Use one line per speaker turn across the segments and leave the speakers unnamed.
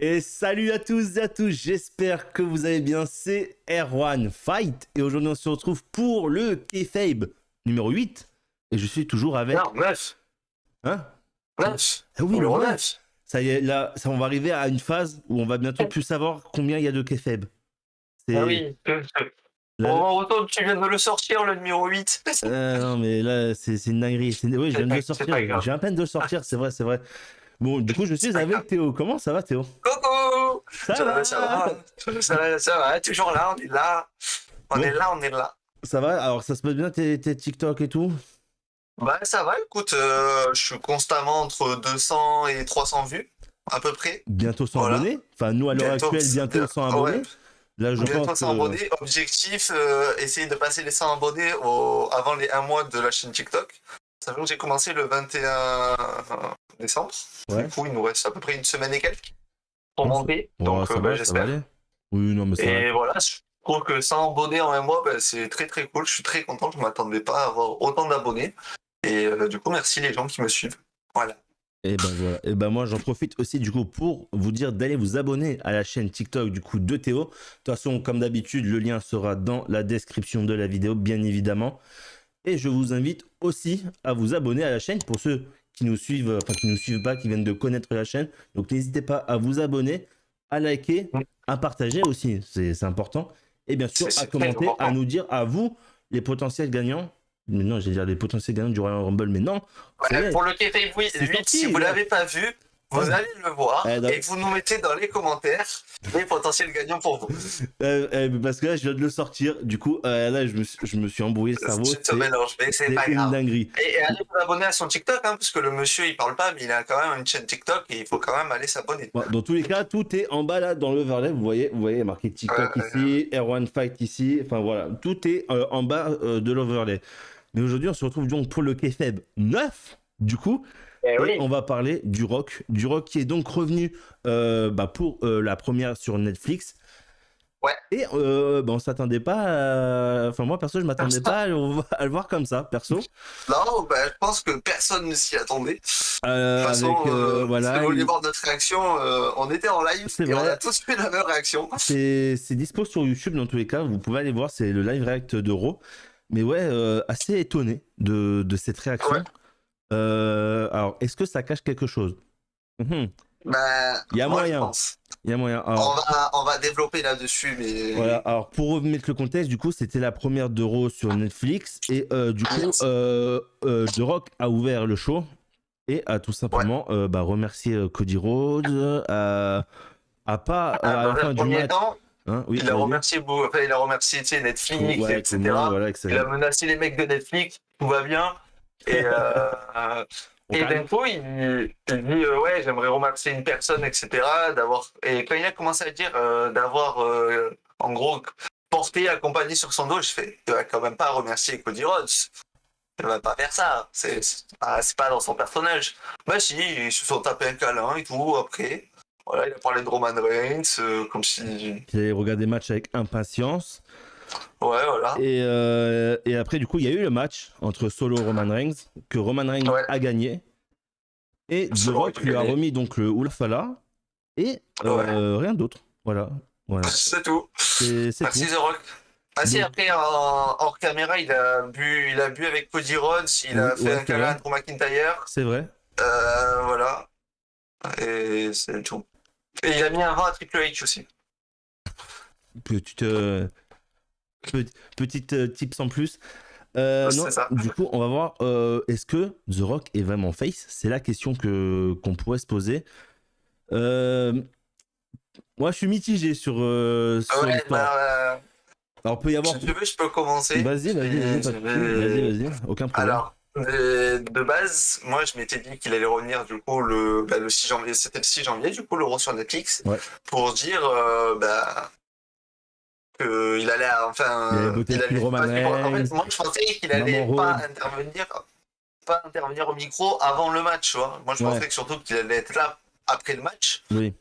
Et salut à tous et à tous, j'espère que vous allez bien, c'est Erwan Fight et aujourd'hui on se retrouve pour le Kayfabe numéro 8 et je suis toujours avec...
Non, 9.
Hein?
9.
Ah oui, le
Numéro
9.
9.
Ça y est, là, ça, on va arriver à une phase où on va bientôt plus savoir combien il y a de Kayfabe.
Ah
C'est...
oui.
Là,
Bon, autant que tu viens de le sortir, le numéro 8.
non mais là, c'est une dinguerie. Oui, je viens de le
C'est
sortir,
pas grave.
j'ai à peine de le sortir, c'est vrai, c'est vrai. Bon, du coup, je
C'est
suis
pas
avec
grave.
Théo. Comment ça va, Théo?
Coucou.
Ça va.
Ça va, toujours là, on est là. On
Bon,
est là, on est là.
ça va. Alors, ça se passe bien tes TikTok et tout?
Bah, ça va, écoute, je suis constamment entre 200 et 300 vues, à peu près.
Bientôt 100
Voilà.
abonnés. Enfin, nous, à l'heure actuelle, bientôt 100
Ouais,
abonnés. Là, je pense
bientôt 100
que...
abonnés. Objectif, essayer de passer les 100 abonnés avant les 1 mois de la chaîne TikTok. Sachant que j'ai commencé le 21 décembre.
Ouais.
Du coup, il nous reste à peu près une semaine et quelques pour monter.
Ouais,
Donc,
ça va, ça va
j'espère.
aller. Oui, non, mais ça va.
Et voilà, je trouve que 100 abonnés en 1 mois, c'est très très cool. Je suis très content. Je ne m'attendais pas à avoir autant d'abonnés. Et du coup, merci les gens qui me suivent. Voilà.
Et ben voilà. Et ben moi, j'en profite aussi du coup pour vous dire d'aller vous abonner à la chaîne TikTok du coup de Théo. De toute façon, comme d'habitude, le lien sera dans la description de la vidéo, bien évidemment. Et je vous invite aussi à vous abonner à la chaîne pour ceux qui nous suivent, enfin qui nous suivent pas, qui viennent de connaître la chaîne. Donc n'hésitez pas à vous abonner, à liker, à partager aussi, c'est important. Et bien sûr, à
C'est très
commenter, à
important.
nous dire à vous les potentiels gagnants. Mais non, j'allais dire les potentiels gagnants du Royal Rumble, mais non.
Ouais, pour le Kayfabe 8, si vous ne l'avez pas vu, vous allez le voir et vous nous mettez dans les commentaires les potentiels gagnants pour vous.
Parce que là, je viens de le sortir. Du coup, là, je me suis embrouillé le cerveau.
Je te mélange, mais c'est pas
une
grave.
dinguerie.
Et allez vous abonner à son TikTok, hein, parce que le monsieur il parle pas, mais il a quand même une chaîne TikTok et il faut quand même aller s'abonner.
Bon, dans tous les cas, tout est en bas là dans l'overlay. Vous voyez, il y a marqué TikTok ici, R1 Fight ici. Enfin voilà, tout est en bas de l'overlay. Mais aujourd'hui, on se retrouve donc pour le Kayfabe 9, du coup. Et
oui.
on va parler du Rock qui est donc revenu pour la première sur Netflix.
Ouais.
Et on s'attendait pas Enfin moi perso je m'attendais pas à le voir comme ça, perso.
Non, je pense que personne ne s'y attendait. De toute façon,
voilà,
si vous voulez voir notre réaction, on était en live et on a tous fait la même réaction.
C'est dispo sur YouTube dans tous les cas, vous pouvez aller voir, c'est le live react de Raw. Mais ouais, assez étonné de cette réaction. Ouais. Alors, est-ce que ça cache quelque chose? Il y a moyen. Il y a moyen. Alors,
on va développer là-dessus, mais...
Voilà, alors pour remettre le contexte, du coup, c'était la première de Raw sur Netflix. Et du coup, The Rock a ouvert le show et a tout simplement remercié Cody Rhodes, à la fin du match.
Hein, oui, il a remercié Netflix,
ouais,
etc.
Voilà,
il a menacé les mecs de Netflix, tout va bien. Et, et d'un coup, il dit ouais, j'aimerais remercier une personne, etc. Et quand il a commencé à dire d'avoir, en gros, porté, accompagné sur son dos, je fais, tu vas quand même pas remercier Cody Rhodes. Tu vas pas faire ça. C'est pas dans son personnage. Bah si, ils se sont tapés un câlin et tout après. Voilà, il a parlé de Roman Reigns, comme si...
J'ai regardé le match avec impatience.
Ouais, voilà.
Et après, du coup, il y a eu le match entre Solo et Roman Reigns, que Roman Reigns a gagné. Et The Rock lui a remis donc le Ulfala. Et rien d'autre. Voilà.
C'est tout. Merci
tout.
The Rock. Ah si, après, hors caméra, il a bu avec Cody Rhodes, il a fait un câlin à Drew McIntyre.
C'est vrai.
Voilà. Et c'est tout. Et il a mis un vent à Triple H aussi.
Petite tips en plus. Non, ça. Du coup, on va voir. Est-ce que The Rock est vraiment face? C'est la question qu'on pourrait se poser. Moi, je suis mitigé sur l'histoire. Alors, peut y avoir.
Si tu veux, je peux commencer.
Vas-y. Aucun problème.
Alors, de base, moi, je m'étais dit qu'il allait revenir, du coup, le 6 janvier. C'était le 6 janvier, du coup, l'Euro sur Netflix. Ouais. Pour dire, qu'il allait,
il allait
Roman Reigns. En fait, moi, je pensais qu'il allait pas intervenir au micro avant le match, tu vois. Moi, je pensais que surtout qu'il allait être là après le match.
Oui.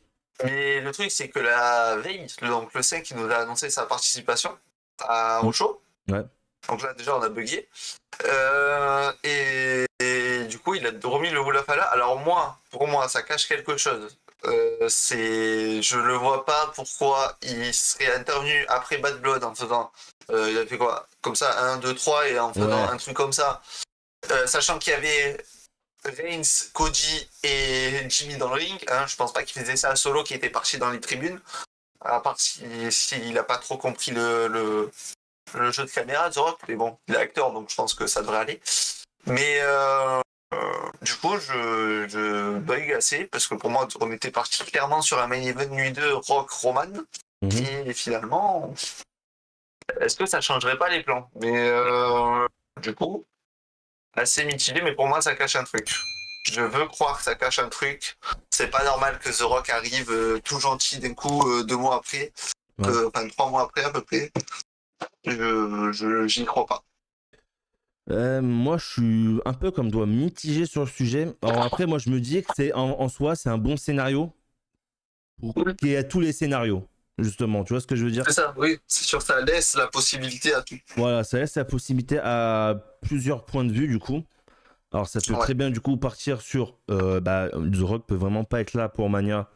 Mais le truc, c'est que la veille, donc le 5, il nous a annoncé sa participation au show.
Ouais.
Donc là, déjà, on a bugué. Et du coup, il a remis le Wulafala. Alors pour moi, ça cache quelque chose. Je le vois pas pourquoi il serait intervenu après Bad Blood en faisant. Il a fait quoi? Comme ça, 1, 2, 3 et en faisant
Ouais.
un truc comme ça. Sachant qu'il y avait Reigns, Cody et Jimmy dans le ring. Hein, je pense pas qu'il faisait ça solo qui était parti dans les tribunes. À part s'il a pas trop compris le jeu de caméra, The Rock. Mais bon, il est acteur donc je pense que ça devrait aller. Mais du coup, je bug assez parce que pour moi, on était parti clairement sur un main event nuit 2 Rock Roman.
Mhm.
Et finalement, est-ce que ça changerait pas les plans? Mais du coup, assez mitigé, mais pour moi, ça cache un truc. Je veux croire que ça cache un truc. C'est pas normal que The Rock arrive tout gentil d'un coup 2 mois après,
Ouais.
enfin 3 mois après à peu près. J'y crois pas.
Moi, je suis un peu comme toi, mitigé sur le sujet. Alors après, moi, je me dis que c'est en soi, c'est un bon scénario pour qu'il y ait tous les scénarios, justement. Tu vois ce que je veux dire?
C'est ça, oui, c'est sûr, ça laisse la possibilité à tout.
Voilà, ça laisse la possibilité à plusieurs points de vue, du coup. Alors, ça peut
Ouais.
très bien, du coup, partir sur The Rock peut vraiment pas être là pour Mania.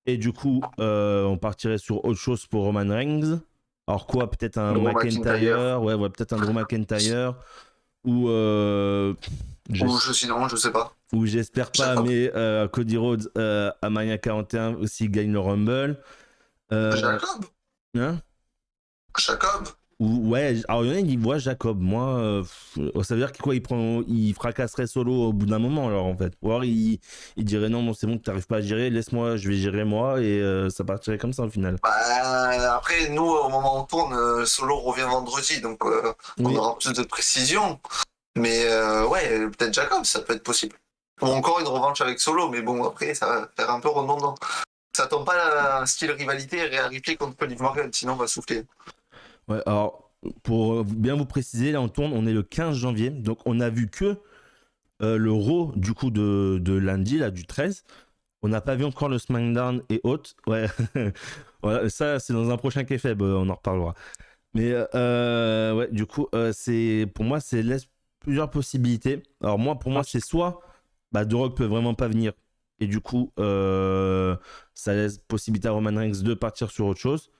Et du coup, on partirait sur autre chose pour Roman Reigns. Alors quoi, peut-être un
Drew McIntyre.
McIntyre, ouais, peut-être un Drew McIntyre, ou
Ou sinon, je sais pas.
ou j'espère pas,
Jacob.
mais Cody Rhodes à Mania 41 aussi gagne le Rumble.
Jacob.
Hein?
Jacob.
Ou ouais, alors il y en a qui voient Jacob. Moi, ça veut dire qu'il quoi, il fracasserait solo au bout d'un moment, alors en fait. Ou alors il dirait non, bon, c'est bon, t'arrives pas à gérer, laisse-moi, je vais gérer moi, et ça partirait comme ça au final.
Bah, après, nous, au moment où on tourne, Solo revient vendredi, donc on
Oui,
aura plus de précision. Mais ouais, peut-être Jacob, ça peut être possible. Ou encore une revanche avec Solo, mais bon, après, ça va faire un peu redondant. Ça tombe pas la style rivalité Rhea contre Liv Morgan, sinon on va souffler.
ouais, alors pour bien vous préciser, là on tourne, on est le 15 janvier, donc on a vu que le Raw du coup de lundi, là du 13. On n'a pas vu encore le SmackDown et autres. Ouais, voilà, ça c'est dans un prochain Kayfabe, on en reparlera. Mais ouais, du coup, c'est pour moi, c'est laisse plusieurs possibilités. Alors moi, pour moi, c'est soit The Rock peut vraiment pas venir et du coup, ça laisse possibilité à Roman Reigns de partir sur autre chose.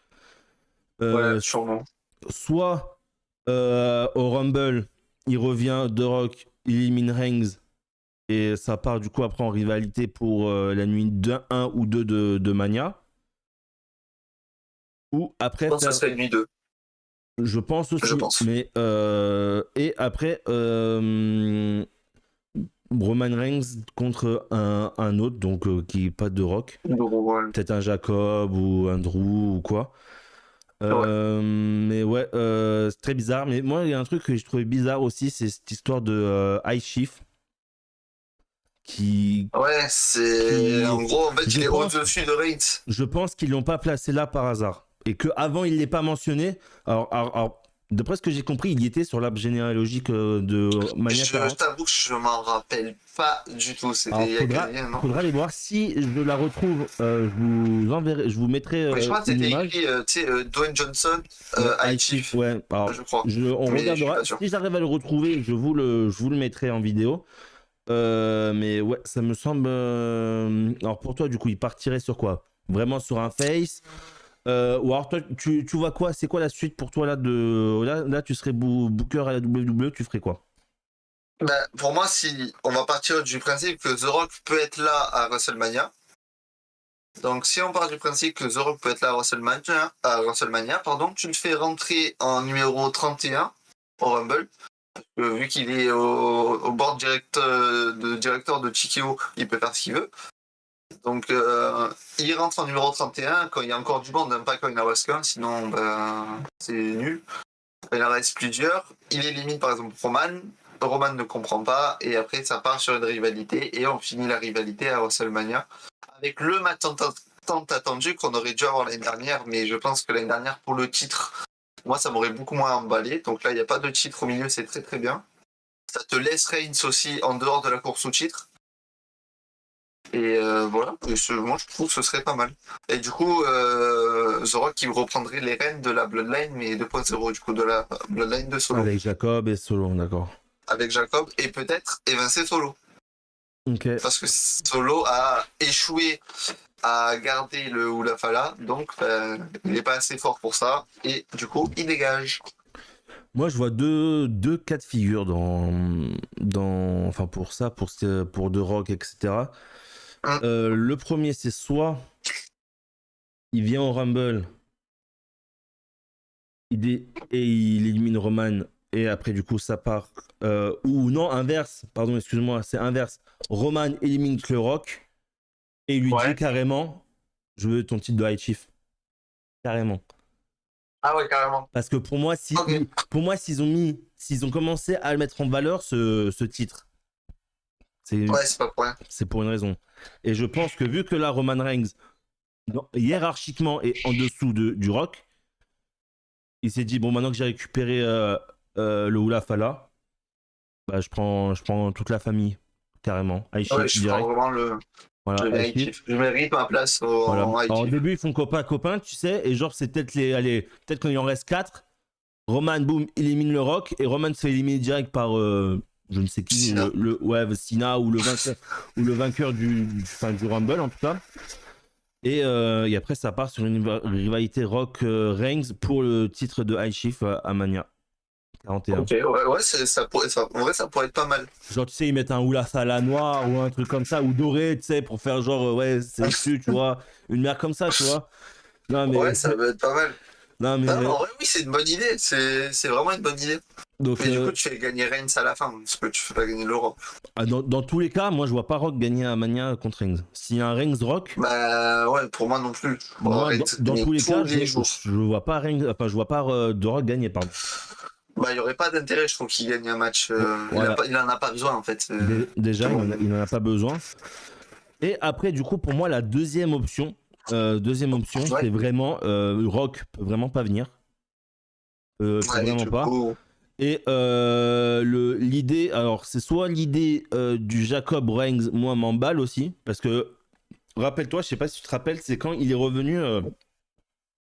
Ouais,
Euh,
sûrement.
Soit au Rumble, il revient, The Rock, il élimine Reigns et ça part du coup après en rivalité pour la nuit 1 ou 2 de Mania. Ou
Je
après
pense que ça
faire.
serait une nuit 2,
Je pense
je
aussi,
pense.
mais et après Roman Reigns contre un autre, donc qui est pas de Rock,
Ouais.
peut-être un Jacob ou un Drew ou quoi.
Ouais.
Mais ouais, c'est très bizarre. Mais moi, il y a un truc que j'ai trouvé bizarre aussi, c'est cette histoire de High Chief qui,
Ouais, c'est.
qui,
En gros, en fait,
je
il est
pense,
au-dessus de Reigns.
je pense qu'ils l'ont pas placé là par hasard et que avant il l'ait pas mentionné. Alors, d'après ce que j'ai compris, il y était sur l'arbre généalogique de Mania
Je
40.
t'avoue que je m'en rappelle pas du tout. C'était
Alors,
il y a quelqu'un, non?
faudra aller voir. Si je la retrouve, je vous enverrai, je vous mettrai
Mais je crois que
une
c'était
image.
écrit, tu sais, Dwayne Johnson,
Ouais,
High
High Chief,
Chief,
ouais. Alors,
je crois.
on
Mais je suis
regardera.
pas sûr.
Si j'arrive à le retrouver, je vous le mettrai en vidéo. Mais ouais, ça me semble. Alors, pour toi, du coup, il partirait sur quoi? Vraiment sur un face? Ou alors, toi, tu vois quoi? C'est quoi la suite pour toi là de. Là tu serais booker à la WWE, tu ferais quoi?
Bah, pour moi, si on va partir du principe que The Rock peut être là à WrestleMania. Donc, si on part du principe que The Rock peut être là à WrestleMania, pardon, tu le fais rentrer en numéro 31 au Rumble. Vu qu'il est au board directeur de TKO, il peut faire ce qu'il veut. Donc, il rentre en numéro 31 quand il y a encore du monde, même pas quand il en reste qu'un, sinon c'est nul. Il en reste plusieurs. Il élimine par exemple Roman. Roman ne comprend pas, et après ça part sur une rivalité, et on finit la rivalité à WrestleMania avec le match tant attendu qu'on aurait dû avoir l'année dernière, mais je pense que l'année dernière, pour le titre, moi ça m'aurait beaucoup moins emballé. Donc là, il n'y a pas de titre au milieu, c'est très très bien. Ça te laisse Reigns aussi en dehors de la course au titre. Et voilà, moi je trouve que ce serait pas mal. Et du coup, The Rock qui reprendrait les rênes de la Bloodline, mais 2.0, du coup, de la Bloodline de Solo.
Avec Jacob et Solo, d'accord.
Avec Jacob, et peut-être évincer Solo.
Ok.
Parce que Solo a échoué à garder le Hula Fala, donc il n'est pas assez fort pour ça, et du coup, il dégage.
Moi, je vois deux cas de figure enfin pour ça, pour The Rock, etc.
Hum,
Le premier, c'est soit il vient au Rumble et il élimine Roman, et après, du coup, ça part. Ou non, inverse, pardon, excuse-moi, c'est inverse. Roman élimine le Rock et il lui dit
Ouais.
carrément: je veux ton titre de High Chief. Carrément.
Ah ouais, carrément.
Parce que
Ok.
pour moi, s'ils ont commencé à le mettre en valeur, ce titre, c'est
Ouais, c'est pas pour rien.
c'est pour une raison. Et je pense que vu que là, Roman Reigns, hiérarchiquement, est en dessous du Rock, il s'est dit, bon, maintenant que j'ai récupéré le Hula Fala, bah, je prends toute la famille, carrément. High
Ouais,
Chief,
je prends
direct.
vraiment
Voilà,
le
High
high
Chief.
chief. Je mérite ma place
Voilà.
en high
Alors, au
chief.
début, ils font copain-copain, tu sais, et genre, c'est peut-être peut-être quand il en reste 4, Roman, boum, élimine le Rock, et Roman se fait éliminer direct par je ne sais qui,
Sina.
ouais, Cena ou le vainqueur du Rumble en tout cas. Et après, ça part sur une rivalité Rock Reigns pour le titre de High Chief à Mania 41.
Ok, ouais, en vrai, ça pourrait être pas mal.
Genre, tu sais, ils mettent un Hula Fala noir ou un truc comme ça, ou doré, tu sais, pour faire genre, ouais, c'est dessus, tu vois, une merde comme ça, tu vois. Non, mais,
Ouais, ça peut être pas mal.
non,
Non, mais
mais,
en vrai, oui, c'est une bonne idée. C'est vraiment une bonne idée.
donc,
Mais du coup, tu fais gagner Reigns à la fin, parce que tu fais pas gagner l'Europe.
dans tous les cas, moi, je vois pas Rock gagner à Mania contre Reigns. S'il y a un Reigns Rock,
Bah ouais, pour moi non plus. Bon,
moi,
Reigns
dans
gagner
tous les cas,
tous
je,
les jours.
je vois pas Reigns, enfin, je vois pas The Rock gagner, pardon.
Bah, il y aurait pas d'intérêt, je trouve, qu'il gagne un match.
Voilà.
Il en a pas besoin, en fait. C'est
Déjà,
bon.
il en a pas besoin. Et après, du coup, pour moi, la deuxième option,
Ouais,
c'est vraiment Rock peut vraiment pas venir. Peut
ouais, et
vraiment
du
pas.
coup,
Et l'idée, alors c'est soit l'idée du Jacob Reigns, moi m'emballe aussi, parce que rappelle-toi, je sais pas si tu te rappelles, c'est quand il est revenu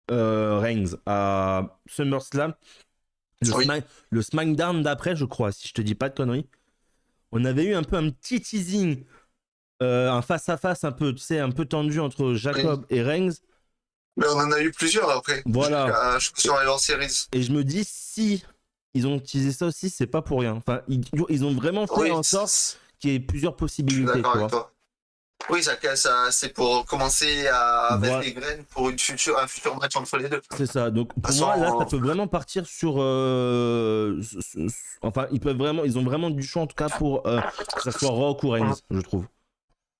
Reigns à SummerSlam, le,
oui.
Smack, le SmackDown d'après, je crois, si je te dis pas de conneries. On avait eu un peu un petit teasing, un face-à-face un peu, tu sais, un peu tendu entre
Oui.
Jacob et Reigns.
Mais on en a eu plusieurs après.
Voilà.
Sur les hors series.
Et je me dis, si ils ont utilisé ça aussi, c'est pas pour rien. Enfin, ils ont vraiment fait
Oui,
en sorte qu'il y ait plusieurs
je suis
possibilités,
d'accord
tu
avec
vois.
toi. Oui, c'est pour commencer à mettre
Voilà,
les graines pour un futur match entre les deux. De toute
c'est ça. Donc pour moi, là, ça
façon,
peut vraiment partir sur. Enfin, ils ont vraiment du choix en tout cas pour que ça soit Rock ou Reigns, je trouve.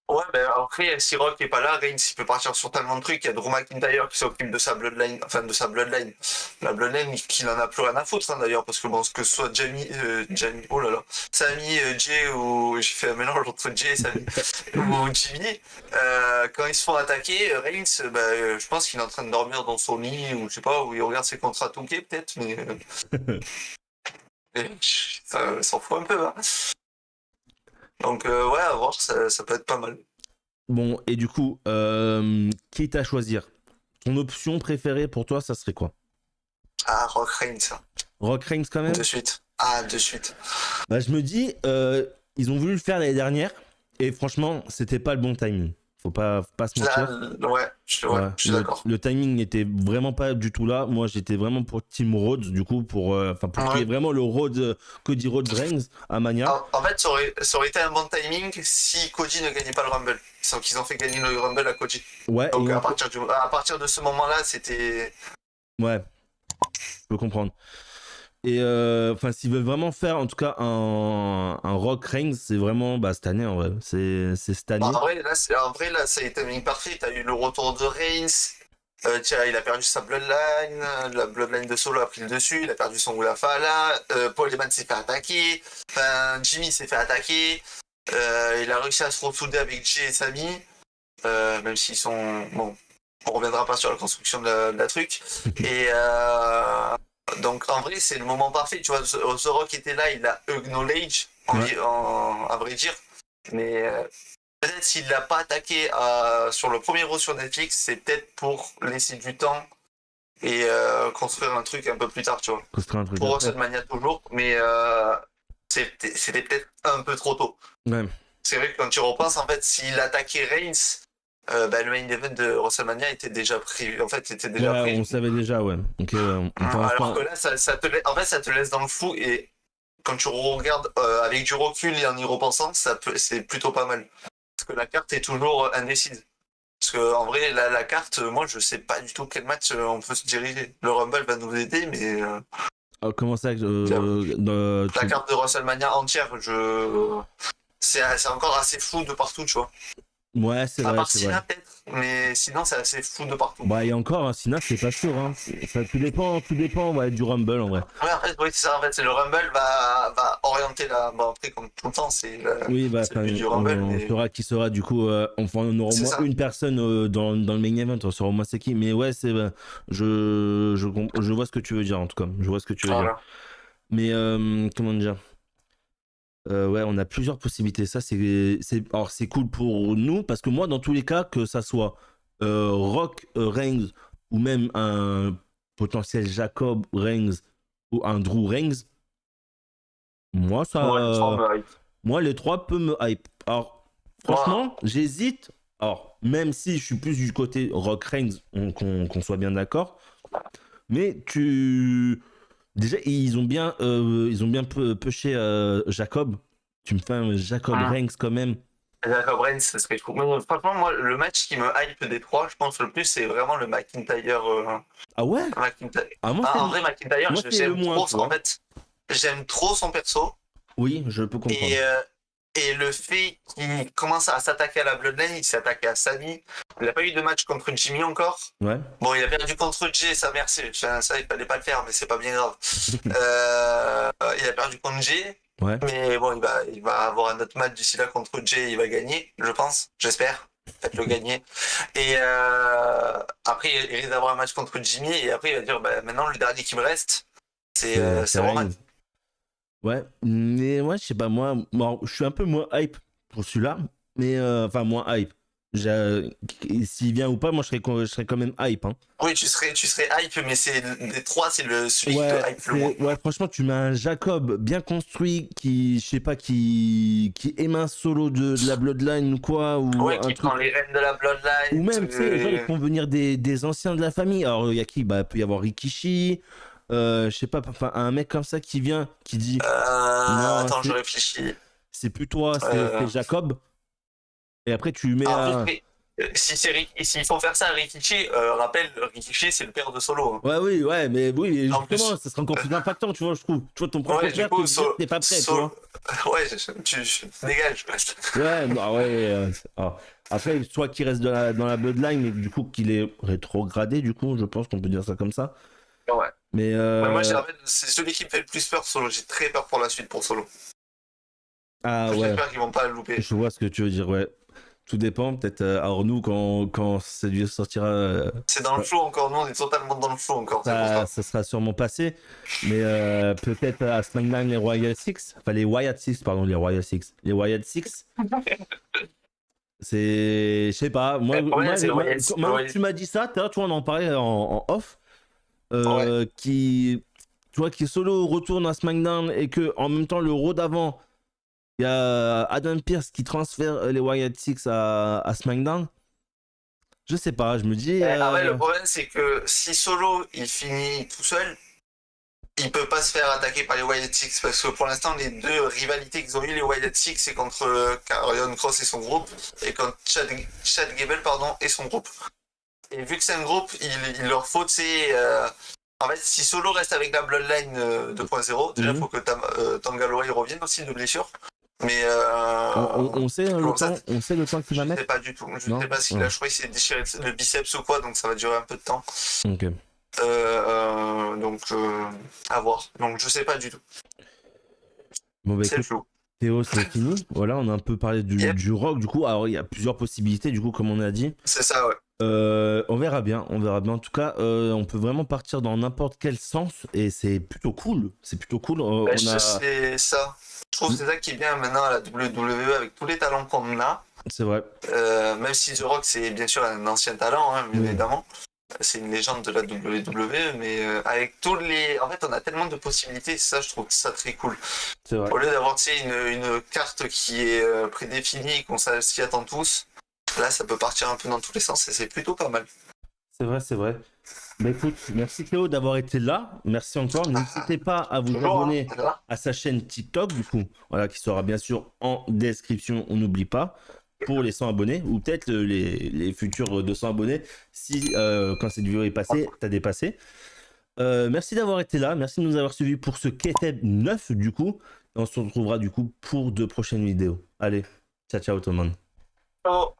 ouais, ben après, si Rock n'est pas là, Reigns il peut partir sur tellement de trucs. Il y a Drew McIntyre qui s'occupe de sa bloodline, enfin de sa bloodline. La bloodline, qu'il en a plus rien à foutre hein, d'ailleurs, parce que bon, que ce soit Jamie, oh là là, Sami, Jay ou j'ai fait un mélange entre Jay et Sami ou Jimmy, quand ils se font attaquer, Reigns, je pense qu'il est en train de dormir dans son lit ou je sais pas, où il regarde ses contrats toqués peut-être, mais ça s'en fout un peu. Hein. Donc ouais, à voir, ça peut être pas mal.
Bon, et du coup, quitte à choisir, ton option préférée pour toi, ça serait quoi?
Ah, Rock Reigns.
Rock Reigns quand
De
même?
suite. Ah, de suite.
Bah, je me dis, ils ont voulu le faire l'année dernière, et franchement, c'était pas le bon timing. Faut pas se
Là,
mentir.
ouais,
Ouais,
je suis
le,
d'accord.
le timing n'était vraiment pas du tout là. Moi, j'étais vraiment pour Team Rhodes, du coup, pour qu'il y ait
Ouais.
vraiment le Rhodes, Cody Rhodes Reigns à Mania.
En fait, ça aurait été un bon timing si Cody ne gagnait pas le Rumble. Sans qu'ils ont fait gagner le Rumble à Cody.
Ouais,
Donc à partir de ce moment-là, c'était.
ouais, je peux comprendre. Et enfin, s'ils veulent vraiment faire, en tout cas, un Rock Reigns, c'est vraiment bah, cette année, en vrai. C'est cette
Bon,
année.
en vrai, là, ça a été un timing parfait. T'as eu le retour de Reigns. Tiens, il a perdu sa bloodline. La bloodline de Solo a pris le dessus. Il a perdu son Fala. Paul Heyman s'est fait attaquer. Enfin, Jimmy s'est fait attaquer. Il a réussi à se ressouder avec Jay et Sami. Même s'ils sont. Bon, on reviendra pas sur la construction de la truc. Et donc en vrai, c'est le moment parfait. Tu vois, The Rock était là, il a acknowledge,
Ouais.
à vrai dire. Mais peut-être s'il l'a pas attaqué sur le premier Raw sur Netflix, c'est peut-être pour laisser du temps et construire un truc un peu plus tard, tu vois.
Construire un truc
Pour
après.
WrestleMania toujours, mais c'était peut-être un peu trop tôt.
Ouais.
c'est vrai que quand tu repenses, en fait, s'il attaquait Reigns, le main event de WrestleMania était déjà prévu. En fait, était déjà
Ouais, on
prévu.
savait déjà, ouais. Ok, ouais.
Alors que là, en fait, ça te laisse dans le flou et quand tu regardes avec du recul et en y repensant, c'est plutôt pas mal. Parce que la carte est toujours indécise. Parce que en vrai, la carte, moi, je sais pas du tout quel match on peut se diriger. Le Rumble va nous aider, mais
Comment ça,
la carte de WrestleMania entière, c'est encore assez flou de partout, tu vois.
Ouais, c'est
À
vrai,
part
c'est vrai.
Sina peut-être, mais sinon c'est assez flou de partout.
Bah, et encore, hein, Sina, c'est pas sûr, hein. Ça, tout dépend, ouais, du Rumble, en vrai.
Ouais, en fait, oui, c'est ça. En fait, c'est le Rumble va orienter la. Bon, après, comme tout le temps,
Oui, bah,
c'est le
enfin,
but du Rumble,
on
mais
saura qui sera, du coup, enfin, on aura au
c'est
moins
ça.
une personne dans le main event, on saura au moins c'est qui. Mais ouais, je vois ce que tu veux dire, en tout cas. Je vois ce que tu veux dire.
Voilà.
Mais, comment dire? Ouais, on a plusieurs possibilités. Ça, alors, c'est cool pour nous, parce que moi, dans tous les cas, que ça soit Rock Reigns ou même un potentiel Jacob Reigns ou un Drew Reigns, moi,
Moi, le 3 me hype.
moi, les trois peuvent me hype. Alors,
Moi,
franchement, j'hésite. Alors, même si je suis plus du côté Rock Reigns, qu'on soit bien d'accord, mais déjà, ils ont bien pushé Jacob. Tu me fais un Jacob
hum,
Reigns quand même.
Jacob Reigns, ce serait fou. Mais, franchement, moi, le match qui me hype des trois, je pense le plus, c'est vraiment le McIntyre.
Ah ouais?
McIntyre.
Ah,
Ah, en vrai, McIntyre,
moi, c'est le
j'aime
moins,
trop.
tu
En
vois.
fait, j'aime trop son perso.
Oui, je peux comprendre.
Et, euh, et le fait qu'il commence à s'attaquer à la Bloodline, il s'est attaqué à Sami. Il n'a pas eu de match contre Jimmy encore.
Ouais.
Bon, il a perdu contre Jay, sa mère, ça, il fallait pas le faire, mais c'est pas bien grave. Il a perdu contre Jay.
Ouais.
Mais bon, il va avoir un autre match d'ici là contre Jay, il va gagner, je pense, j'espère. Faites-le gagner. Et après, il risque d'avoir un match contre Jimmy, et après, il va dire, bah, maintenant, le dernier qui me reste, c'est
C'est
Roman.
Reigns. Ouais. Mais ouais, je sais pas, moi, je suis un peu moins hype pour celui-là. Mais, enfin, moins hype. S'il vient ou pas, moi, je serais quand même hype, hein.
Oui, tu serais hype, mais des trois, celui qui te
Ouais,
hype le moins.
ouais, franchement, tu mets un Jacob bien construit qui, je sais pas, qui émince solo de la Bloodline ou quoi, ou
Ouais,
un
qui
truc.
prend les rênes de la
Ou
Bloodline.
même, tu sais, genre, ils font venir des anciens de la famille. Alors, il y a qui? Bah, il peut y avoir Rikishi, je sais pas, enfin, un mec comme ça qui vient, qui dit, non,
Attends, je réfléchis.
c'est plus toi, c'est
Euh,
Jacob. Et après, tu mets
Alors,
un.
s'il faut faire ça à Rikichi, rappelle, Rikichi, c'est le père de Solo, hein.
Ouais, oui, ouais, mais oui,
En
justement,
plus.
ça sera encore plus impactant, tu vois, je trouve. Tu vois, ton propre
Ouais, du
frère te
coup,
dit que t'es pas prêt, tu vois.
ouais, tu dégages.
Ouais, non, ouais. Alors, après, soit qu'il reste dans la Bloodline, mais du coup qu'il est rétrogradé, du coup, je pense qu'on peut dire ça comme ça.
Ouais.
Mais
Ouais, moi, en fait, c'est celui qui me fait le plus peur, Solo. J'ai très peur pour la suite pour Solo.
ah ouais,
J'espère qu'ils vont pas le louper.
je vois ce que tu veux dire, ouais. Tout dépend, peut-être. Alors nous, quand ça lui sortira,
C'est dans le flow encore, nous, on est totalement dans le flow encore, c'est pour ça.
ça sera sûrement passé. Mais peut-être à SmackDown, les Royal Six, enfin les Wyatt Six, pardon, les Royal Six. Les Wyatt Six, c'est. Je sais pas,
Le problème, c'est
maintenant que tu m'as dit ça, tu vois, on en parlait en off.
Ouais.
Qui, tu vois, qui solo retourne à SmackDown et que en même temps le Raw d'avant, il y a Adam Pearce qui transfère les Wyatt Six à SmackDown. Je sais pas, je me dis.
En vrai, le problème, c'est que si Solo, il finit tout seul, il peut pas se faire attaquer par les Wyatt Six parce que pour l'instant, les deux rivalités qu'ils ont eu les Wyatt Six, c'est contre Karrion Cross et son groupe et contre Chad Gable, pardon, et son groupe. Et vu que c'est un groupe, il leur faut, c'est en fait, si Solo reste avec la Bloodline 2.0, déjà, il
Mhm.
faut que Tangaloa il revienne aussi de blessure. Mais
On sait le
comme ça,
temps, on sait le temps qu'il va
je sais
mettre.
pas du tout. Je
Non.
sais pas s'il
Ouais.
a, je crois qu'il s'est déchiré le biceps ou quoi, donc ça va durer un peu de temps.
Ok.
Donc, à voir. Donc, je sais pas du tout.
Bon bah
C'est le
écoute,
flou.
Théo, c'est fini. Voilà, on a un peu parlé
Yep,
du rock. Du coup, alors il y a plusieurs possibilités. Du coup, comme on a dit.
c'est ça, ouais.
On verra bien, on verra bien. En tout cas, on peut vraiment partir dans n'importe quel sens et c'est plutôt cool. C'est plutôt cool. On a,
C'est ça. Je trouve que c'est ça qui est bien maintenant à la WWE avec tous les talents qu'on a.
c'est vrai.
Même si The Rock, c'est bien sûr un ancien talent, hein, bien
Oui.
évidemment. c'est une légende de la WWE, mais avec tous les. En fait, on a tellement de possibilités, ça, je trouve ça très cool.
C'est vrai.
Au lieu d'avoir, tu sais, une carte qui est prédéfinie, qu'on s'y attend tous, là, ça peut partir un peu dans tous les sens et c'est plutôt pas mal.
C'est vrai, c'est vrai. Bah écoute, merci Théo d'avoir été là. Merci encore. N'hésitez pas à vous
Toujours, hein,
abonner
là.
à sa chaîne TikTok, du coup, voilà, qui sera bien sûr en description. On n'oublie pas pour les 100 abonnés ou peut-être les futurs 200 abonnés si quand cette vidéo est passée, t'as dépassé. Merci d'avoir été là. Merci de nous avoir suivis pour ce KFEB 9 du coup. On se retrouvera du coup pour de prochaines vidéos. Allez, ciao ciao tout le monde.
Ciao.